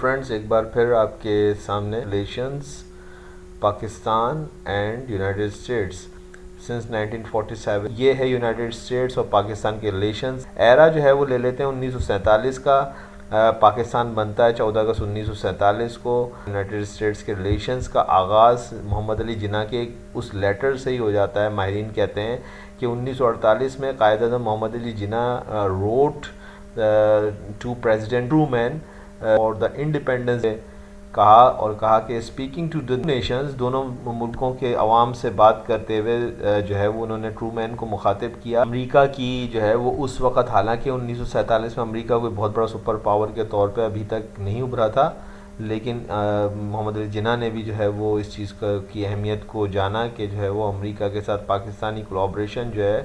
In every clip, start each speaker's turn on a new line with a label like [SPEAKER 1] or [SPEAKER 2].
[SPEAKER 1] Friends, ایک بار پھر آپ کے سامنے relations Pakistan and United States since 1947. یہ ہے یونائٹڈ اسٹیٹس اور پاکستان کے ریلیشنز. ایرا جو ہے وہ لے لیتے ہیں 1947 کا. پاکستان بنتا ہے 14 اگست 1947 کو. یونائٹڈ اسٹیٹس کے ریلیشنز کا آغاز محمد علی جناح کے اس لیٹر سے ہی ہو جاتا ہے. ماہرین کہتے ہیں کہ 1948 میں قائد اعظم محمد Ali Jinnah route to president Truman اور دا انڈیپینڈنس کہا کہ اسپیکنگ ٹو دی نیشنز، دونوں ملکوں کے عوام سے بات کرتے ہوئے جو ہے وہ انہوں نے ٹرومین کو مخاطب کیا. امریکہ کی جو ہے وہ اس وقت، حالانکہ 1947 میں امریکہ کوئی بہت بڑا سپر پاور کے طور پہ ابھی تک نہیں ابھرا تھا، لیکن محمد علی جناح نے بھی جو ہے وہ اس چیز کی اہمیت کو جانا کہ جو ہے وہ امریکہ کے ساتھ پاکستانی کولیبریشن جو ہے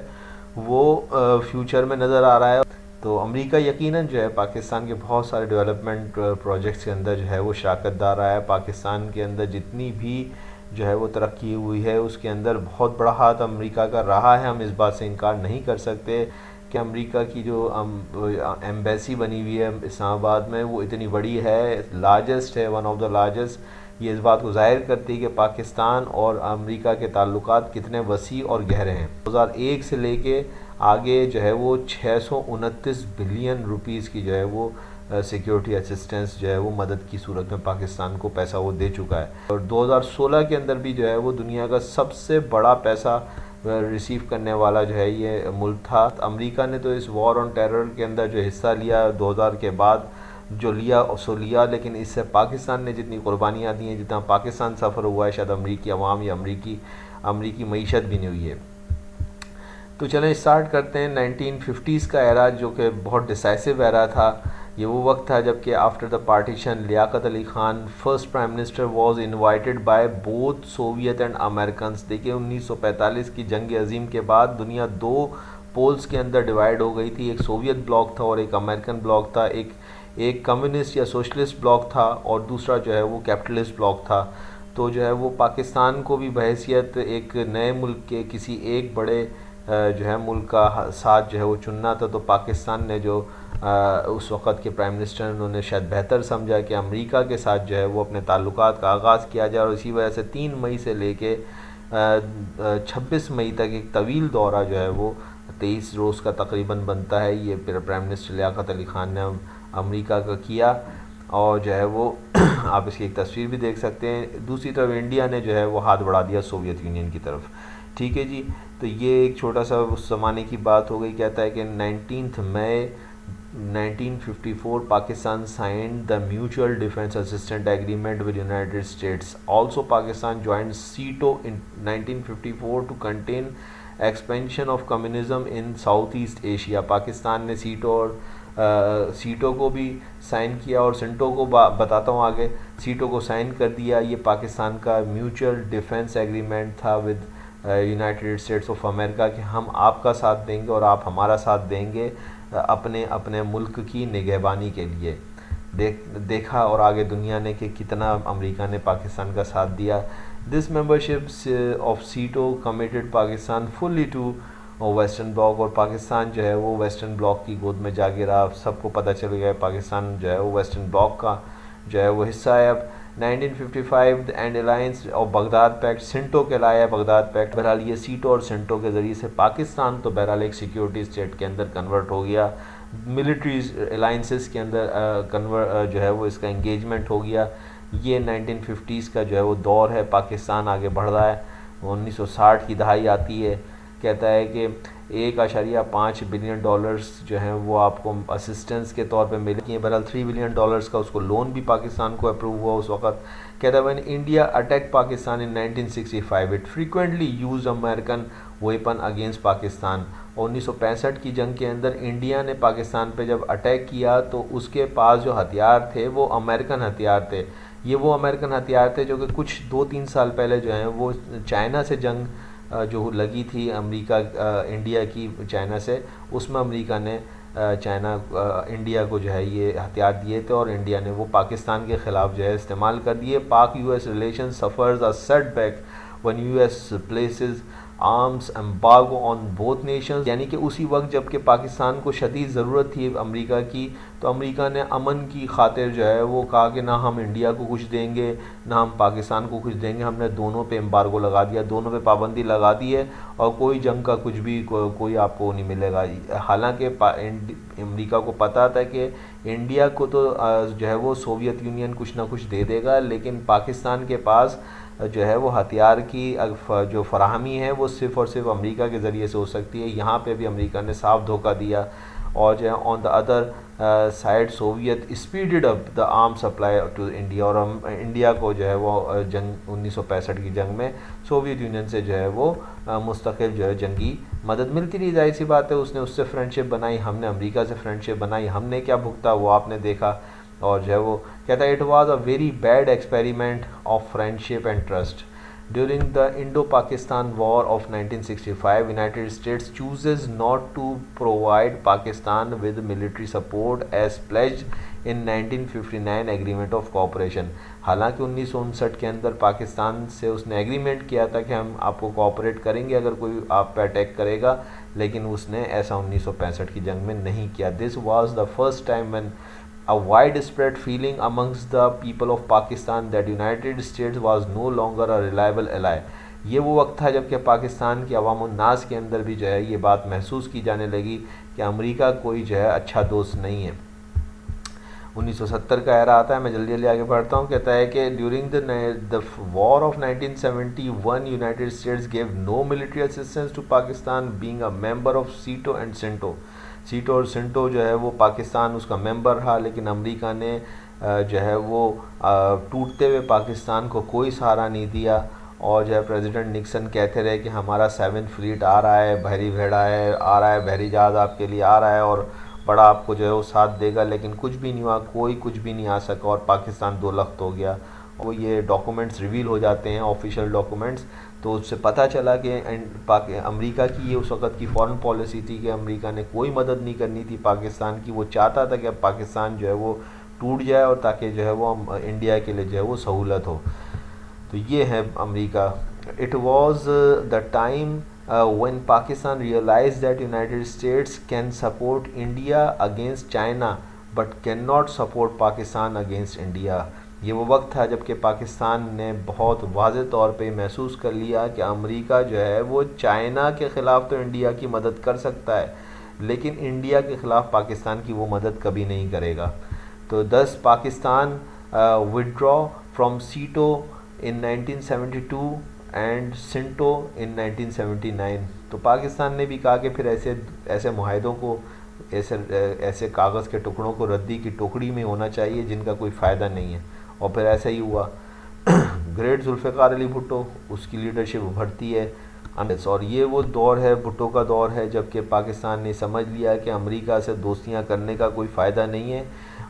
[SPEAKER 1] وہ فیوچر میں نظر آ رہا ہے. تو امریکہ یقیناً جو ہے پاکستان کے بہت سارے ڈیولپمنٹ پروجیکٹس کے اندر جو ہے وہ شراکت دار رہا ہے. پاکستان کے اندر جتنی بھی جو ہے وہ ترقی ہوئی ہے اس کے اندر بہت بڑا ہاتھ امریکہ کا رہا ہے. ہم اس بات سے انکار نہیں کر سکتے کہ امریکہ کی جو ایمبیسی بنی ہوئی ہے اسلام آباد میں وہ اتنی بڑی ہے، لارجسٹ ہے، ون آف دا لارجسٹ. یہ اس بات کو ظاہر کرتی ہے کہ پاکستان اور امریکہ کے تعلقات کتنے وسیع اور گہرے ہیں. 2001 سے لے کے آگے جو ہے وہ 629 بلین روپیز کی جو ہے وہ سیکیورٹی اسسٹنس جو ہے وہ مدد کی صورت میں پاکستان کو پیسہ وہ دے چکا ہے. اور 2016 کے اندر بھی جو ہے وہ دنیا کا سب سے بڑا پیسہ ریسیو کرنے والا جو ہے یہ ملک تھا. امریکہ نے تو اس وار آن ٹیرر کے اندر جو حصہ لیا 2000 کے بعد جو لیا، لیکن اس سے پاکستان نے جتنی قربانیاں دی ہیں، جتنا پاکستان سفر ہوا ہے، شاید امریکی عوام یا امریکی معیشت بھی نہیں ہوئی ہے. تو چلیں اسٹارٹ کرتے ہیں. 1950s کا ایرا جو کہ بہت ڈیسائسو ایرا تھا، یہ وہ وقت تھا جب کہ after the partition Liaquat Ali Khan first prime minister was invited by both Soviet and Americans. دیکھیں 1945 کی جنگ عظیم کے بعد دنیا دو پولز کے اندر ڈیوائیڈ ہو گئی تھی. ایک سوویت بلاک تھا اور ایک امریکن بلاک تھا. ایک کمیونسٹ یا سوشلسٹ بلاک تھا اور دوسرا جو ہے وہ کیپٹلسٹ بلاک تھا. تو جو ہے وہ پاکستان کو بھی بحیثیت ایک نئے ملک کے کسی ایک بڑے جو ہے ملک کا ساتھ جو ہے وہ چننا تھا. تو پاکستان نے جو اس وقت کے پرائم منسٹر انہوں نے شاید بہتر سمجھا کہ امریکہ کے ساتھ جو ہے وہ اپنے تعلقات کا آغاز کیا جائے. اور اسی وجہ سے 3 مئی سے لے کے 26 مئی تک ایک طویل دورہ جو ہے وہ 23 روز کا تقریباً بنتا ہے، یہ پرائم منسٹر لیاقت علی خان نے امریکہ کا کیا. اور جو ہے وہ آپ اس کی ایک تصویر بھی دیکھ سکتے ہیں. دوسری طرف انڈیا نے جو ہے وہ ہاتھ بڑھا دیا سوویت یونین کی طرف. ٹھیک ہے جی. تو یہ ایک چھوٹا سا اس زمانے کی بات ہو گئی. کہتا ہے کہ 19 مئی 1954 Pakistan signed the mutual defence assistant agreement with United States. Also Pakistan joined SEATO in 1954 to contain expansion of communism in South East Asia. Pakistan نے سیٹو کو بھی سائن کیا اور سنٹو کو بتاتا ہوں آگے. سیٹو کو سائن کر دیا. یہ پاکستان کا میوچل ڈیفنس ایگریمنٹ تھا with United status of America کہ ہم آپ کا ساتھ دیں گے اور آپ ہمارا ساتھ دیں گے اپنے ملک کی نگہبانی کے لیے. دیکھا اور آگے دنیا نے کہ کتنا امریکہ نے پاکستان کا ساتھ دیا. This membership of SEATO committed Pakistan fully to western bloc. اور پاکستان جو ہے وہ ویسٹرن بلاک کی گود میں جا گرا. سب کو پتہ چل گیا پاکستان جو ہے وہ ویسٹرن بلاک کا جو ہے وہ حصہ ہے. اب 1955 and alliance of Baghdad pact CENTO کہلایا ہے بغداد پیکٹ. بہرحال یہ سیٹو اور سنٹو کے ذریعے سے پاکستان تو بہرحال ایک سیکیورٹی اسٹیٹ کے اندر کنورٹ ہو گیا. ملٹری الائنسز کے اندر جو ہے وہ اس کا انگیجمنٹ ہو گیا. یہ 1950s کا جو ہے وہ دور ہے. پاکستان آگے بڑھ رہا ہے. 1960 کی دہائی آتی ہے. کہتا ہے کہ 1.5 بلین ڈالرز جو ہیں وہ آپ کو اسسٹنس کے طور پہ ملے ہیں. بہرحال 3 بلین ڈالرز کا اس کو لون بھی پاکستان کو اپروو ہوا اس وقت. کہتا ہے when India attacked Pakistan in 1965 it frequently used American weapon against Pakistan. 1965 کی جنگ کے اندر انڈیا نے پاکستان پہ جب اٹیک کیا تو اس کے پاس جو ہتھیار تھے وہ امریکن ہتھیار تھے. یہ وہ امریکن ہتھیار تھے جو کہ کچھ 2-3 سال پہلے جو ہیں وہ چائنا سے جنگ جو لگی تھی امریکہ انڈیا کی چائنا سے، اس میں امریکہ نے انڈیا کو جو ہے یہ ہتھیار دیے تھے اور انڈیا نے وہ پاکستان کے خلاف جو ہے استعمال کر دیے. Pak U S relation suffers a set back when US places arms embargo on both nations. یعنی کہ اسی وقت جب کہ پاکستان کو شدید ضرورت تھی امریکہ کی تو امریکہ نے امن کی خاطر جو ہے وہ کہا کہ نہ ہم انڈیا کو کچھ دیں گے نہ ہم پاکستان کو کچھ دیں گے، ہم نے دونوں پہ امبارگو لگا دیا، دونوں پہ پابندی لگا دی ہے، اور کوئی جنگ کا کچھ بھی کوئی آپ کو نہیں ملے گا۔ حالانکہ امریکہ کو پتہ تھا کہ انڈیا کو تو جو ہے وہ سوویت یونین کچھ نہ کچھ دے دے گا، لیکن پاکستان کے پاس جو ہے وہ ہتھیار کی جو فراہمی ہے وہ صرف اور صرف امریکہ کے ذریعے سے ہو سکتی ہے۔ یہاں پہ بھی امریکہ نے صاف دھوکہ دیا، اور جو ہے on the other side Soviet speeded up the arm supply to India, اور انڈیا کو جو ہے وہ جنگ 1965 کی جنگ میں سوویت یونین سے جو ہے وہ مستقل جو ہے جنگی مدد ملتی رہی۔ ظاہر سی بات ہے اس نے اس سے فرینڈشپ بنائی، ہم نے امریکہ سے فرینڈشپ بنائی، ہم نے کیا بھگتا وہ آپ نے دیکھا۔ اور جو ہے وہ کہتا ہے it was a very bad experiment of friendship and trust during the Indo Pakistan war of 1965 United States chooses not to provide Pakistan with military support as pledged in 1959 Agreement of Cooperation۔ حالانکہ 1959 کے اندر پاکستان سے اس نے agreement کیا تھا کہ ہم آپ کو کوآپریٹ کریں گے اگر کوئی آپ پہ اٹیک کرے گا، لیکن اس نے ایسا 1965 کی جنگ میں نہیں کیا۔ This was the first time when a widespread feeling amongst the people of Pakistan that United States was no longer a reliable ally۔ یہ وہ وقت تھا جب کہ پاکستان کی عوام الناس کے اندر بھی جو ہے یہ بات محسوس کی جانے لگی کہ امریکہ کوئی جو ہے اچھا دوست نہیں ہے۔ 1970 کا ایرا آتا ہے، میں جلدی جلدی آگے بڑھتا ہوں۔ کہتا ہے کہ during the war of 1971 United States gave no military assistance to Pakistan being a member of SEATO and CENTO۔ سیٹو اور سنٹو جو ہے وہ پاکستان اس کا ممبر رہا، لیکن امریکہ نے جو ہے وہ ٹوٹتے ہوئے پاکستان کو کوئی سہارا نہیں دیا، اور جو ہے پریزیڈنٹ نکسن کہتے رہے کہ ہمارا 7 فلیٹ آ رہا ہے، بحری بھیڑا ہے آ رہا ہے، بحری جہاز آپ کے لیے آ رہا ہے اور بڑا آپ کو جو ہے وہ ساتھ دے گا، لیکن کچھ بھی نہیں ہوا، کوئی کچھ بھی نہیں آ سکا، اور پاکستان دو لخت ہو گیا۔ وہ یہ ڈاکومنٹس ریویل ہو جاتے ہیں، آفیشیل ڈاکومنٹس، تو اس سے پتہ چلا کہ امریکہ کی یہ اس وقت کی فارن پالیسی تھی کہ امریکہ نے کوئی مدد نہیں کرنی تھی پاکستان کی۔ وہ چاہتا تھا کہ اب پاکستان جو ہے وہ ٹوٹ جائے، اور تاکہ جو ہے وہ انڈیا کے لیے جو ہے وہ سہولت ہو۔ تو یہ ہے امریکہ۔ It was the time when Pakistan realized that United States can support India against China but cannot support Pakistan against India۔ یہ وہ وقت تھا جب کہ پاکستان نے بہت واضح طور پہ محسوس کر لیا کہ امریکہ جو ہے وہ چائنا کے خلاف تو انڈیا کی مدد کر سکتا ہے، لیکن انڈیا کے خلاف پاکستان کی وہ مدد کبھی نہیں کرے گا۔ تو thus Pakistan withdraw from SEATO in 1972 and CENTO in 1979۔ تو پاکستان نے بھی کہا کہ پھر ایسے معاہدوں کو ایسے کاغذ کے ٹکڑوں کو ردی کی ٹوکری میں ہونا چاہیے جن کا کوئی فائدہ نہیں ہے، اور پھر ایسا ہی ہوا۔ گریٹ ذوالفقار علی بھٹو، اس کی لیڈرشپ ابھرتی ہے، اور یہ وہ دور ہے، بھٹو کا دور ہے، جب کہ پاکستان نے سمجھ لیا کہ امریکہ سے دوستیاں کرنے کا کوئی فائدہ نہیں ہے،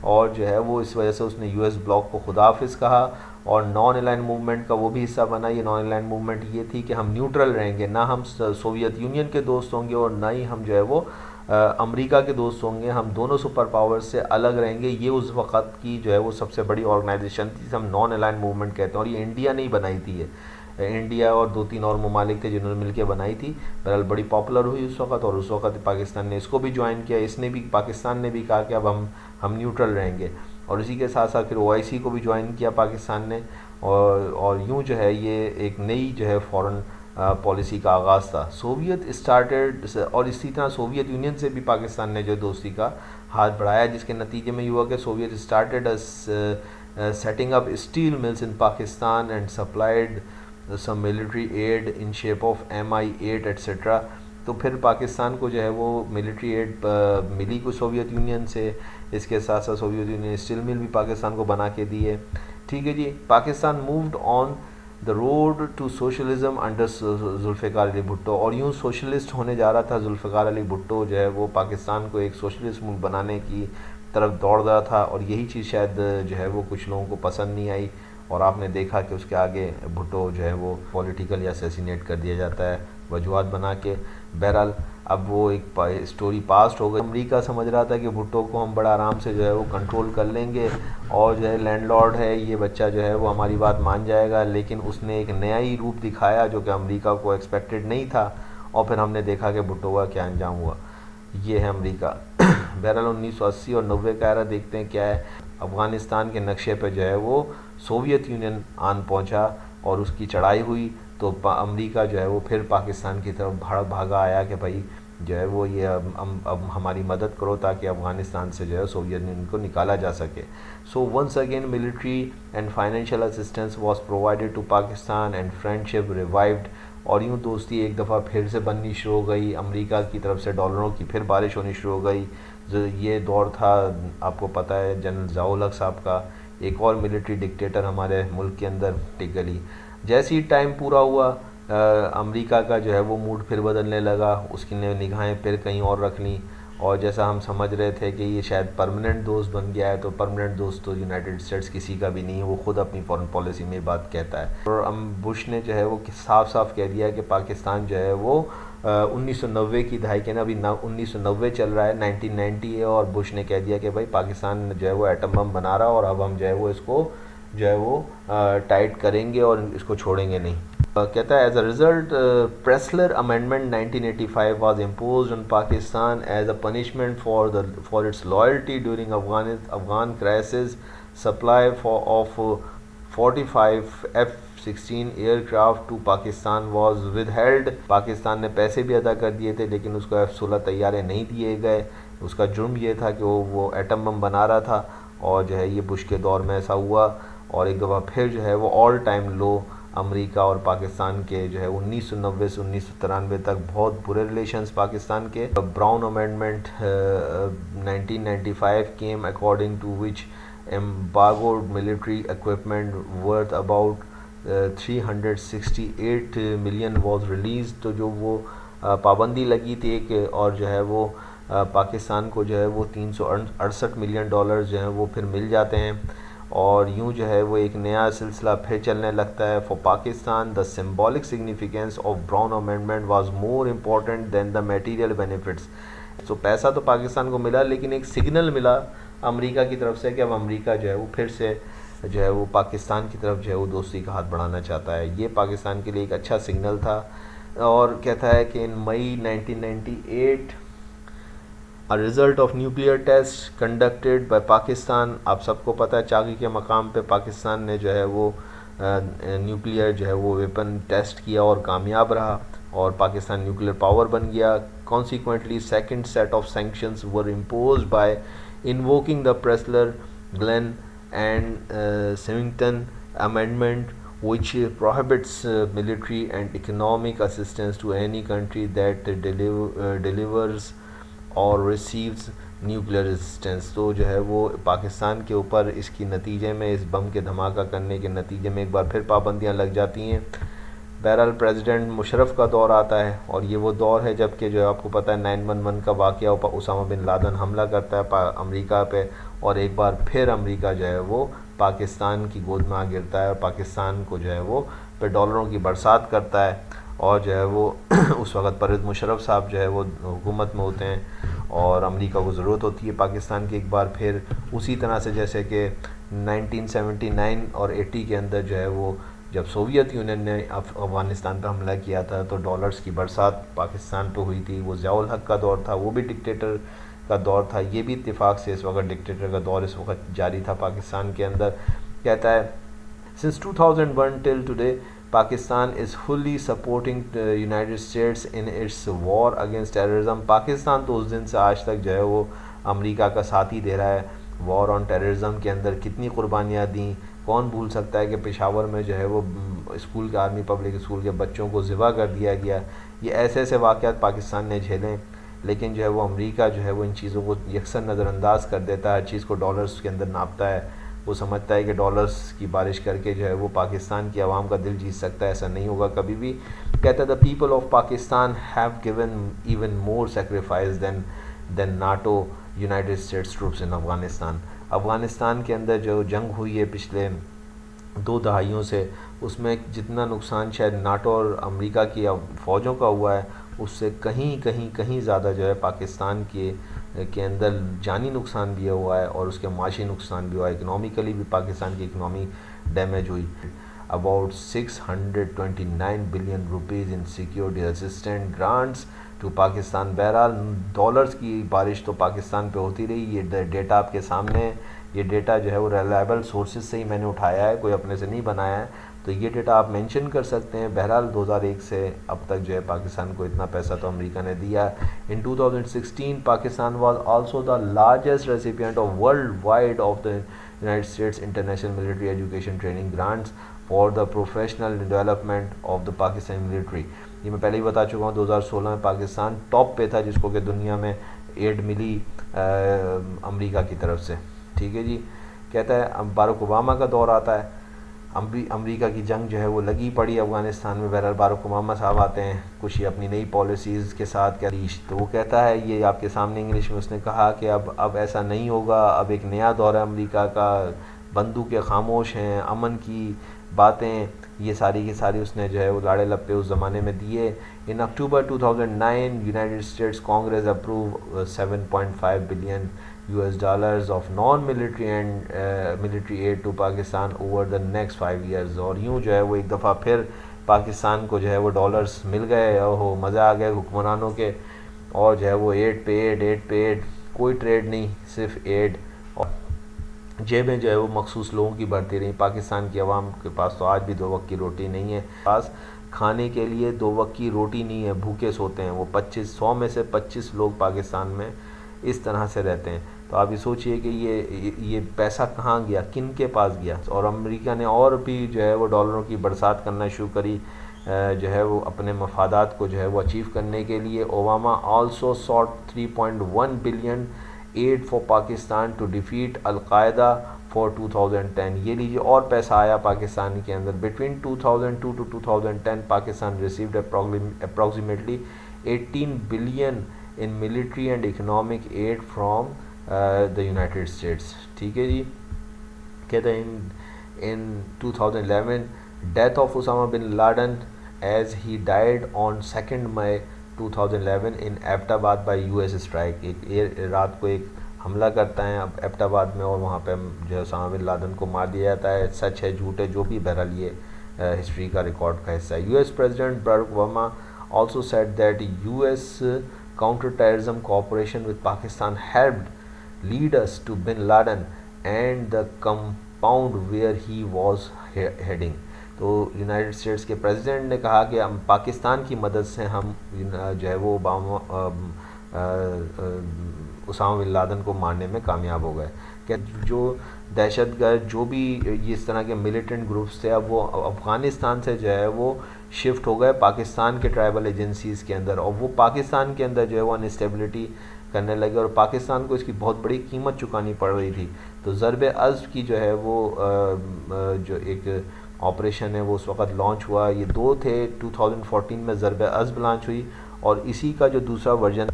[SPEAKER 1] اور جو ہے وہ اس وجہ سے اس نے یو ایس بلاک کو خدا حافظ کہا، اور نان الائن موومنٹ کا وہ بھی حصہ بنا۔ یہ نان الائن موومنٹ یہ تھی کہ ہم نیوٹرل رہیں گے، نہ ہم سوویت یونین کے دوست ہوں گے اور نہ ہی ہم جو ہے وہ امریکہ کے دوست ہوں گے، ہم دونوں سپر پاور سے الگ رہیں گے۔ یہ اس وقت کی جو ہے وہ سب سے بڑی آرگنائزیشن تھی جسے ہم نان الائن موومنٹ کہتے ہیں، اور یہ انڈیا نے ہی بنائی تھی۔ انڈیا اور 2-3 اور ممالک تھے جنہوں نے مل کے بنائی تھی، بہرحال بڑی پاپولر ہوئی اس وقت، اور اس وقت پاکستان نے اس کو بھی جوائن کیا۔ اس نے بھی، پاکستان نے بھی کہا کہ اب ہم نیوٹرل رہیں گے، اور اسی کے ساتھ ساتھ پھر OIC کو بھی جوائن کیا پاکستان نے، اور یوں جو ہے یہ ایک نئی جو ہے فارن پالیسی کا آغاز تھا۔ سوویت اسٹارٹیڈ، اور اسی طرح سوویت یونین سے بھی پاکستان نے جو دوستی کا ہاتھ بڑھایا، جس کے نتیجے میں یہ ہوا کہ Soviet started setting up steel mills in Pakistan and supplied some military aid in shape of Mi-8 etc۔ تو پھر پاکستان کو جو ہے وہ ملٹری ایڈ ملی کو سوویت یونین سے، اس کے ساتھ ساتھ سوویت یونین اسٹیل مل بھی پاکستان کو بنا کے دی ہے۔ ٹھیک ہے جی، Pakistan moved on the road to socialism under Zulfikar Ali Bhutto, اور یوں سوشلسٹ ہونے جا رہا تھا ذوالفقار علی بھٹو، جو ہے وہ پاکستان کو ایک سوشلسٹ ملک بنانے کی طرف دوڑ رہا تھا، اور یہی چیز شاید جو ہے وہ کچھ لوگوں کو پسند نہیں آئی، اور آپ نے دیکھا کہ اس کے آگے بھٹو جو ہے وہ پولیٹیکلی اسیسینیٹ کر دیا جاتا ہے وجوہات بنا کے۔ بہرحال اب وہ ایک اسٹوری پاسٹ ہو گئی۔ امریکہ سمجھ رہا تھا کہ بھٹو کو ہم بڑا آرام سے جو ہے وہ کنٹرول کر لیں گے، اور جو ہے لینڈ لارڈ ہے یہ بچہ جو ہے وہ ہماری بات مان جائے گا، لیکن اس نے ایک نیا ہی روپ دکھایا جو کہ امریکہ کو ایکسپیکٹڈ نہیں تھا، اور پھر ہم نے دیکھا کہ بھٹو کا کیا انجام ہوا۔ یہ ہے امریکہ۔ بہرحال 1980 اور 90 کا ایرا دیکھتے ہیں کیا ہے. افغانستان کے نقشے پہ جو ہے وہ سوویت یونین آن پہنچا اور اس کی چڑھائی ہوئی تو امریکہ جو ہے وہ پھر پاکستان کی طرف بھاگا آیا کہ بھائی جو ہے وہ یہ اب ہماری مدد کرو تاکہ افغانستان سے جو ہے سوویت یونین کو نکالا جا سکے. So once again military and financial assistance was provided to Pakistan and friendship revived. اور یوں دوستی ایک دفعہ پھر سے بننی شروع ہو گئی. امریکہ کی طرف سے ڈالروں کی پھر بارش ہونی شروع ہو گئی. یہ دور تھا آپ کو پتہ ہے جنرل ضیاء الحق صاحب کا, ایک اور ملٹری ڈکٹیٹر ہمارے ملک کے اندر ٹک گلی. جیسے ہی ٹائم پورا ہوا امریکہ کا جو ہے وہ موڈ پھر بدلنے لگا, اس کی نگاہیں پھر کہیں اور رکھ لیں. اور جیسا ہم سمجھ رہے تھے کہ یہ شاید پرماننٹ دوست بن گیا ہے, تو پرماننٹ دوست تو یونائٹڈ اسٹیٹس کسی کا بھی نہیں ہے, وہ خود اپنی فارن پالیسی میں بات کہتا ہے. اور بش نے جو ہے وہ صاف صاف کہہ دیا کہ پاکستان جو ہے وہ 1990 کی دہائی کے نا, ابھی 1990 چل رہا ہے, 1990 ہے, اور بش نے کہہ دیا کہ بھائی پاکستان جو ہے وہ ایٹم بم بنا رہا اور اب ہم جو ہے وہ اس کو جو ہے وہ ٹائٹ کریں گے اور اس کو چھوڑیں گے نہیں. کہتا ہے as a result Pressler amendment 1985 was imposed on Pakistan as a punishment for its loyalty during Afghan crisis. Supply of 45 F-16 aircraft to Pakistan was withheld. Pakistan نے پیسے بھی ادا کر دیے تھے لیکن اس کو F-16 طیارے نہیں دیے گئے. اس کا جرم یہ تھا کہ وہ ایٹم بم بنا رہا تھا, اور جو ہے یہ بش کے دور میں ایسا ہوا. اور ایک دفعہ پھر جو ہے وہ آل ٹائم لو امریکہ اور پاکستان کے جو ہے 1990 سے 1993 تک بہت برے ریلیشنز پاکستان کے. Brown amendment 1995 came according to which embargoed military equipment worth about 368 million was released. تو جو وہ پابندی لگی تھی ایک, اور جو ہے وہ پاکستان کو جو ہے وہ 368 ملین ڈالرز جو ہیں وہ پھر مل جاتے ہیں. اور یوں جو ہے وہ ایک نیا سلسلہ پھر چلنے لگتا ہے. For Pakistan the symbolic significance of Brown amendment was more important than the material benefits. So پیسہ تو پاکستان کو ملا لیکن ایک سگنل ملا امریکہ کی طرف سے کہ اب امریکہ جو ہے وہ پھر سے جو ہے وہ پاکستان کی طرف جو ہے وہ دوستی کا ہاتھ بڑھانا چاہتا ہے. یہ پاکستان کے لیے ایک اچھا سگنل تھا. اور کہتا ہے کہ ان مئی 1998 A result of nuclear tests conducted by Pakistan. آپ سب کو پتہ ہے چاغی کے مقام پہ پاکستان نے جو ہے وہ نیوکلیئر جو ہے وہ ویپن ٹیسٹ کیا اور کامیاب رہا اور پاکستان نیوکلیئر پاور بن گیا. Consequently, second set of sanctions were imposed by invoking the Pressler-Glenn and Symington Amendment, which prohibits military and economic assistance to any country that delivers اور ریسیوز نیوکلیئر ریزسٹنس. تو جو ہے وہ پاکستان کے اوپر اس کی نتیجے میں, اس بم کے دھماکہ کرنے کے نتیجے میں ایک بار پھر پابندیاں لگ جاتی ہیں. بہرحال پریزیڈنٹ مشرف کا دور آتا ہے, اور یہ وہ دور ہے جب کہ جو ہے آپ کو پتہ ہے 9/11 کا واقعہ, اسامہ بن لادن حملہ کرتا ہے امریکہ پہ, اور ایک بار پھر امریکہ جو ہے وہ پاکستان کی گود میں آ گرتا ہے اور پاکستان کو جو ہے وہ پہ ڈالروں کی برسات کرتا ہے. اور جو ہے وہ اس وقت پرویز مشرف صاحب جو ہے وہ حکومت میں ہوتے ہیں اور امریکہ کو ضرورت ہوتی ہے پاکستان کی ایک بار پھر, اسی طرح سے جیسے کہ 1979 اور 80 کے اندر جو ہے وہ جب سوویت یونین نے افغانستان پہ حملہ کیا تھا تو ڈالرز کی برسات پاکستان پہ ہوئی تھی. وہ ضیاء الحق کا دور تھا, وہ بھی ڈکٹیٹر کا دور تھا, یہ بھی اتفاق سے اس وقت ڈکٹیٹر کا دور اس وقت جاری تھا پاکستان کے اندر. کہتا ہے since 2001 till today Pakistan is fully supporting the United States in its war against terrorism. Pakistan تو اس دن سے آج تک جو ہے وہ امریکہ کا ساتھ ہی دے رہا ہے. وار آن ٹیررزم کے اندر کتنی قربانیاں دیں, کون بھول سکتا ہے کہ پشاور میں جو ہے وہ اسکول کے آرمی پبلک اسکول کے بچوں کو ذبح کر دیا گیا. یہ ایسے ایسے واقعات پاکستان نے جھیلیں, لیکن جو ہے وہ امریکہ جو ہے وہ ان چیزوں کو یکسر نظر انداز کر دیتا ہے, ہر چیز کو ڈالرز کے اندر ناپتا ہے. وہ سمجھتا ہے کہ ڈالرز کی بارش کر کے جو ہے وہ پاکستان کی عوام کا دل جیت سکتا ہے. ایسا نہیں ہوگا کبھی بھی. کہتا ہے the people of Pakistan have given even more sacrifice than NATO United States troops in Afghanistan. Afghanistan کے اندر جو جنگ ہوئی ہے پچھلے 2 دہائیوں سے, اس میں جتنا نقصان شاید ناٹو اور امریکہ کی فوجوں کا ہوا ہے اس سے کہیں زیادہ جو ہے پاکستان کے اندر جانی نقصان بھی ہوا ہے اور اس کے معاشی نقصان بھی ہوا ہے. اکنامیکلی بھی پاکستان کی اکنامی ڈیمیج ہوئی. about 629 billion rupees in security assistance grants to Pakistan. بہرحال ڈالرز کی بارش تو پاکستان پہ ہوتی رہی. یہ ڈیٹا آپ کے سامنے ہے. یہ ڈیٹا جو ہے وہ ریلائبل سورسز سے ہی میں نے اٹھایا ہے, کوئی اپنے سے نہیں بنایا ہے, تو یہ ڈیٹا آپ مینشن کر سکتے ہیں. بہرحال 2001 سے اب تک جو ہے پاکستان کو اتنا پیسہ تو امریکہ نے دیا. In 2016 Pakistan was also the largest recipient of worldwide of the United States international military education training grants for the professional development of the Pakistan military. یہ میں پہلے ہی بتا چکا ہوں, 2016 میں پاکستان ٹاپ پہ تھا جس کو کہ دنیا میں ایڈ ملی امریکہ کی طرف سے. ٹھیک ہے جی. کہتا ہے بارک اوباما کا دور آتا ہے, امریکہ کی جنگ جو ہے وہ لگی پڑی افغانستان میں. بہرحال بارک اوباما صاحب آتے ہیں کچھ ہی اپنی نئی پالیسیز کے ساتھ. تو وہ کہتا ہے, یہ آپ کے سامنے انگلش میں اس نے کہا کہ اب ایسا نہیں ہوگا, اب ایک نیا دور ہے امریکہ کا, بندوقیں خاموش ہیں, امن کی باتیں, یہ ساری کی ساری اس نے جو ہے وہ لاڑے لپے اس زمانے میں دیے. ان اکتوبر 2009 United States Congress approve $7.5 billion of non-military and military aid to Pakistan over the next 5 years. اور یوں جو ہے وہ ایک دفعہ پھر پاکستان کو جو ہے وہ ڈالرز مل گئے. اوہو مزہ آ گیا حکمرانوں کے, اور جو ہے وہ ایڈ پہ ایڈ, کوئی ٹریڈ نہیں, صرف ایڈ. اور جیبیں جو ہے وہ مخصوص لوگوں کی بھرتی رہیں. پاکستان کی عوام کے پاس تو آج بھی 2 وقت کی روٹی نہیں ہے. پاس کھانے کے لیے 2 وقت کی روٹی نہیں ہے, بھوکے سوتے ہیں وہ. 100 میں سے 25 لوگ پاکستان میں اس طرح سے رہتے ہیں. تو آپ یہ سوچئے کہ یہ پیسہ کہاں گیا, کن کے پاس گیا. اور امریکہ نے اور بھی جو ہے وہ ڈالروں کی برسات کرنا شروع کری جو ہے وہ اپنے مفادات کو جو ہے وہ اچیو کرنے کے لیے. Obama also sought $3.1 billion aid for Pakistan to defeat al Qaeda for 2010. یہ لیجیے اور پیسہ آیا پاکستان کے اندر. Between 2002 to 2010 Pakistan received approximately 18 billion in military and economic aid from the United States. ٹھیک ہے جی. کہتے ہیں in 2011 death of Osama bin Laden as he died on 2nd May 2011 in Abbott آباد by US strike. ایک رات کو ایک حملہ کرتا ہے ایبٹ آباد میں, اور وہاں پہ جو ہے اسامہ بن لادن کو مار دیا جاتا ہے. سچ ہے جھوٹ ہے جو بھی, بہرحال یہ ہسٹری کا ریکارڈ کا حصہ ہے. US President Barack Obama also said that US counter-terrorism cooperation with Pakistan helped lead us to bin Laden and the compound where he was heading. تو یونائٹڈ اسٹیٹس کے پریزیڈنٹ نے کہا کہ ہم پاکستان کی مدد سے ہم جو ہے وہ اسامہ بن لادن کو مارنے میں کامیاب ہو گئے. کہ جو دہشت گرد جو بھی اس طرح کے ملیٹنٹ گروپس تھے, اب وہ افغانستان سے جو ہے وہ شفٹ ہو گئے پاکستان کے ٹرائبل ایجنسیز کے اندر, اور وہ پاکستان کے اندر جو ہے وہ انسٹیبلٹی کرنے لگے, اور پاکستان کو اس کی بہت بڑی قیمت چکانی پڑ رہی تھی. تو ضرب عضب کی جو ہے وہ جو ایک آپریشن ہے وہ اس وقت لانچ ہوا. یہ 2 تھے. 2014 میں ضرب عضب لانچ ہوئی, اور اسی کا جو دوسرا ورژن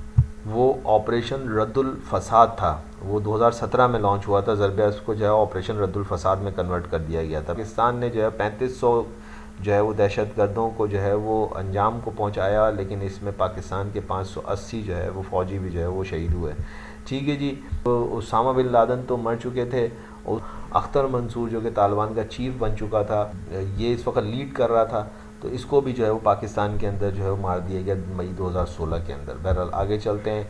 [SPEAKER 1] وہ آپریشن رد الفساد تھا, وہ 2017 میں لانچ ہوا تھا. ضرب عضب کو جو ہے آپریشن رد الفساد میں کنورٹ کر دیا گیا تھا. پاکستان نے جو ہے 3500 جو ہے وہ دہشت گردوں کو جو ہے وہ انجام کو پہنچایا, لیکن اس میں پاکستان کے 580 جو ہے وہ فوجی بھی جو ہے وہ شہید ہوئے. ٹھیک ہے جی. اسامہ بن لادن تو مر چکے تھے, اور اختر منصور جو کہ طالبان کا چیف بن چکا تھا, یہ اس وقت لیڈ کر رہا تھا, تو اس کو بھی جو ہے وہ پاکستان کے اندر جو ہے وہ مار دیا گیا مئی 2016 کے اندر. بہرحال آگے چلتے ہیں.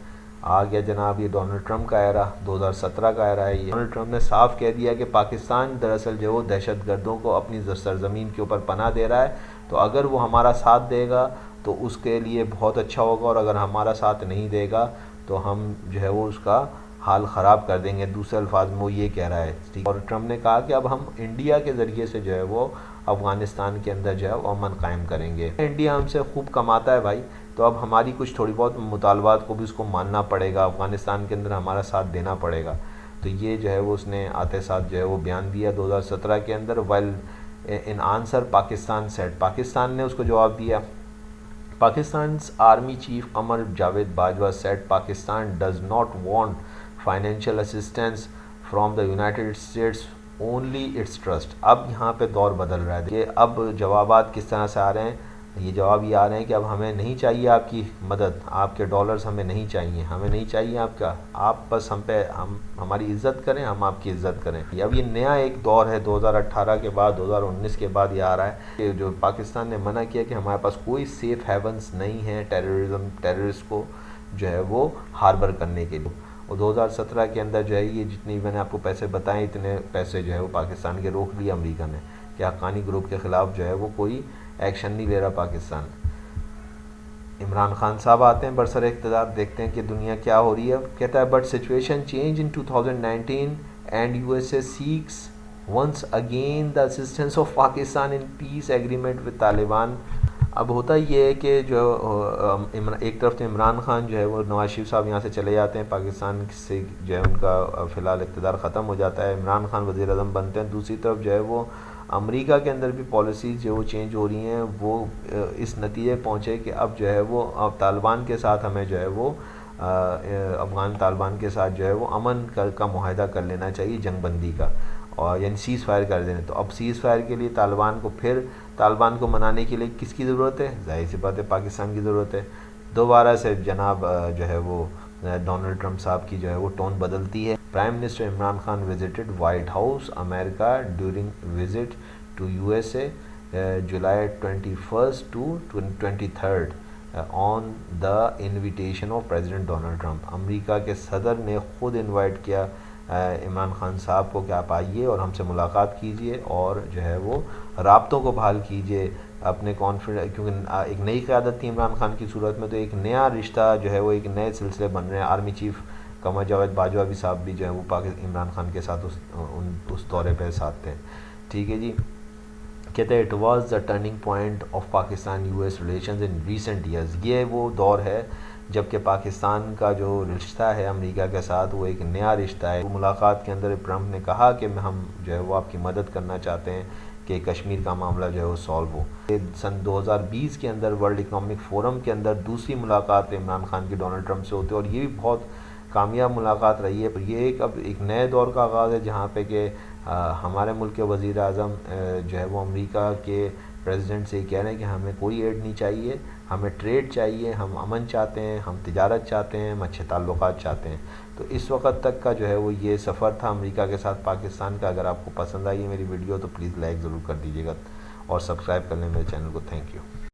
[SPEAKER 1] آ گیا جناب یہ ڈونلڈ ٹرمپ کا ایرا, 2017 کا ایرا ہے. یہ ڈونلڈ ٹرمپ نے صاف کہہ دیا کہ پاکستان دراصل جو ہے وہ دہشت گردوں کو اپنی سرزمین کے اوپر پناہ دے رہا ہے, تو اگر وہ ہمارا ساتھ دے گا تو اس کے لیے بہت اچھا ہوگا, اور اگر ہمارا ساتھ نہیں دے گا تو ہم جو ہے وہ اس کا حال خراب کر دیں گے. دوسرے الفاظ میں وہ یہ کہہ رہا ہے. اور ٹرمپ نے کہا کہ اب ہم انڈیا کے ذریعے سے جو ہے وہ افغانستان کے اندر جو ہے وہ امن قائم کریں گے. انڈیا ہم سے خوب کماتا ہے بھائی, تو اب ہماری کچھ تھوڑی بہت مطالبات کو بھی اس کو ماننا پڑے گا, افغانستان کے اندر ہمارا ساتھ دینا پڑے گا. تو یہ جو ہے وہ اس نے آتے ساتھ جو ہے وہ بیان دیا 2017 کے اندر. Well in answer Pakistan said, Pakistan نے اس کو جواب دیا. Pakistan's army chief Qamar Javed Bajwa said Pakistan does not want financial assistance from the United States, only its trust. اب یہاں پہ دور بدل رہا ہے کہ اب جوابات کس طرح سے آ رہے ہیں. یہ جواب یہ آ رہے ہیں کہ اب ہمیں نہیں چاہیے آپ کی مدد، آپ کے ڈالرز ہمیں نہیں چاہیے، ہمیں نہیں چاہیے آپ کا، آپ بس ہماری عزت کریں، ہم آپ کی عزت کریں۔ اب یہ نیا ایک دور ہے 2018 کے بعد، 2019 کے بعد یہ آ رہا ہے کہ جو پاکستان نے منع کیا کہ ہمارے پاس کوئی سیف ہیونس نہیں ہے ٹیررسٹ کو جو ہے وہ ہاربر کرنے کے لیے۔ اور 2017 کے اندر جو ہے یہ جتنی میں نے آپ کو پیسے بتائیں، اتنے پیسے جو ہے وہ پاکستان کے روک لیے امریکہ نے کہ حقانی گروپ کے خلاف جو ہے وہ کوئی ایکشن نہیں لے رہا پاکستان۔ عمران خان صاحب آتے ہیں برسر اقتدار، دیکھتے ہیں کہ دنیا کیا ہو رہی ہے۔ کہتا ہے but situation change in 2019 and USA seeks once again the assistance of Pakistan in peace agreement with Taliban. اب ہوتا یہ ہے کہ جو ایک طرف تو عمران خان جو ہے وہ نواز شریف صاحب یہاں سے چلے جاتے ہیں، پاکستان سے جو ہے ان کا فی الحال اقتدار ختم ہو جاتا ہے، عمران خان وزیر اعظم بنتے ہیں۔ دوسری طرف جو ہے وہ امریکہ کے اندر بھی پالیسیز جو چینج ہو رہی ہیں، وہ اس نتیجے پہنچے کہ اب جو ہے وہ اب طالبان کے ساتھ ہمیں جو ہے وہ افغان طالبان کے ساتھ جو ہے وہ امن کا معاہدہ کر لینا چاہیے، جنگ بندی کا، اور یعنی سیز فائر کر دینے۔ تو اب سیز فائر کے لیے طالبان کو منانے کے لیے کس کی ضرورت ہے؟ ظاہر سی بات ہے پاکستان کی ضرورت ہے۔ دوبارہ سے جناب جو ہے وہ ڈونلڈ ٹرمپ صاحب کی جو ہے وہ ٹون بدلتی ہے۔ Prime minister Imran Khan visited White House امریکہ during visit to USA July 21 to 23 on the invitation of president Donald Trump. امریکہ کے صدر نے خود انوائٹ کیا عمران خان صاحب کو کہ آپ آئیے اور ہم سے ملاقات کیجئے اور جو ہے وہ رابطوں کو بحال کیجئے اپنے کانفیڈنس، کیونکہ ایک نئی قیادت تھی عمران خان کی صورت میں، تو ایک نیا رشتہ جو ہے وہ ایک نئے سلسلے بن رہے ہیں۔ آرمی چیف قمر جاوید باجوہ بھی صاحب بھی جو ہے وہ عمران خان کے ساتھ اس دورے پہ ساتھ تھے، ٹھیک ہے جی۔ کہتے ہیں it was the turning point of Pakistan US relations in recent years. یہ وہ دور ہے جب کہ پاکستان کا جو رشتہ ہے امریکہ کے ساتھ وہ ایک نیا رشتہ ہے۔ ملاقات کے اندر ٹرمپ نے کہا کہ ہم جو ہے وہ آپ کی مدد کرنا چاہتے ہیں کہ کشمیر کا معاملہ جو ہے وہ سالو ہو۔ سن 2020 کے اندر ورلڈ اکنامک فورم کے اندر دوسری ملاقات عمران خان کی ڈونلڈ ٹرمپ سے ہوتی ہے، اور یہ بھی بہت کامیاب ملاقات رہی ہے۔ پر یہ اب ایک نئے دور کا آغاز ہے جہاں پہ کہ ہمارے ملک کے وزیر اعظم جو ہے وہ امریکہ کے پریزیڈنٹ سے کہہ رہے ہیں کہ ہمیں کوئی ایڈ نہیں چاہیے، ہمیں ٹریڈ چاہیے، ہم امن چاہتے ہیں، ہم تجارت چاہتے ہیں، ہم اچھے تعلقات چاہتے ہیں۔ تو اس وقت تک کا جو ہے وہ یہ سفر تھا امریکہ کے ساتھ پاکستان کا۔ اگر آپ کو پسند آئی ہے میری ویڈیو تو پلیز لائک ضرور کر دیجیے گا اور سبسکرائب کر لیں میرے چینل کو۔ Thank you.